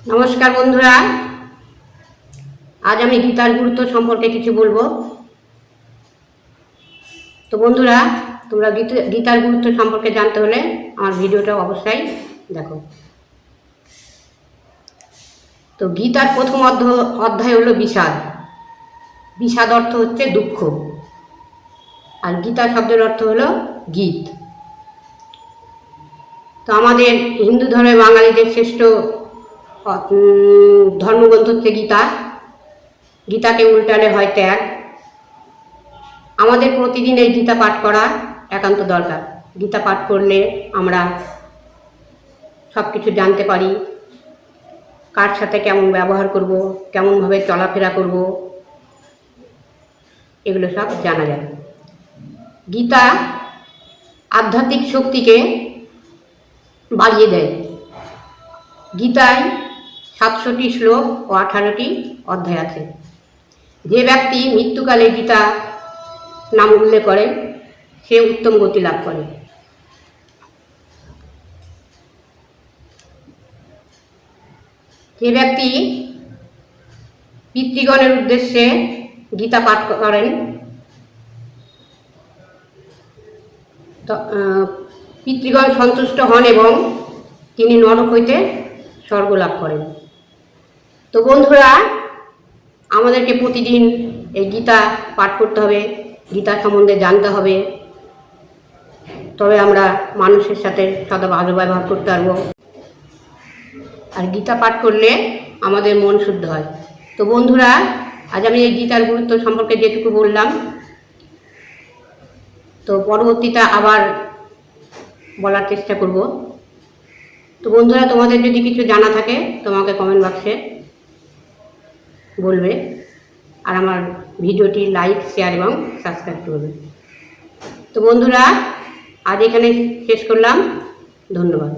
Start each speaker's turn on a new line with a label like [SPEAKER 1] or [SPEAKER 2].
[SPEAKER 1] নমস্কার বন্ধুরা, আজ আমি গীতার গুরুত্ব সম্পর্কে কিছু বলবো। তো বন্ধুরা, তোমরা গীতার গুরুত্ব সম্পর্কে জানতে হলে আমার ভিডিওটা অবশ্যই দেখো। তো গীতার প্রথম অধ্যায় হলো বিষাদ। বিষাদ অর্থ হচ্ছে দুঃখ, আর গীতা শব্দের অর্থ হলো গীত। তো আমাদের হিন্দু ধর্মে বাঙালিদের শ্রেষ্ঠ ধর্মগ্রন্থ হচ্ছে গীতা। গীতাকে উল্টালে হয় ত্যাগ। আমাদের প্রতিদিন এই গীতা পাঠ করা একান্ত দরকার। গীতা পাঠ করলে আমরা সব কিছু জানতে পারি, কার সাথে কেমন ব্যবহার করব, কেমনভাবে চলাফেরা করব, এগুলো সব জানা যায়। গীতা আধ্যাত্মিক শক্তিকে বাড়িয়ে দেয়। গীতায় 700টি শ্লোক ও 18টি অধ্যায় আছে। যে ব্যক্তি মৃত্যুকালে গীতা নাম উল্লেখ করে সে উত্তম গতি লাভ করে। যে ব্যক্তি পিতৃগণের উদ্দেশ্যে গীতা পাঠ করেন পিতৃগণ সন্তুষ্ট হন এবং তিনি নরক হইতে স্বর্গ লাভ করেন। তো বন্ধুরা, আমাদেরকে প্রতিদিন এই গীতা পাঠ করতে হবে, গীতা সম্বন্ধে জানতে হবে, তবে আমরা মানুষের সাথে সদা ভালো ব্যবহার করতে পারবো। আর গীতা পাঠ করলে আমাদের মন শুদ্ধ হয়। তো বন্ধুরা, আজ আমি এই গীতার গুরুত্ব সম্পর্কে যেটুকু বললাম, তো পরবর্তীতে আবার বলার চেষ্টা করব। তো বন্ধুরা, তোমাদের যদি কিছু জানা থাকে তোমাকে কমেন্ট বক্সে বলবে, আর আমার ভিডিওটি লাইক, শেয়ার এবং সাবস্ক্রাইব করবে। তো বন্ধুরা, আজ এখানে শেষ করলাম। ধন্যবাদ।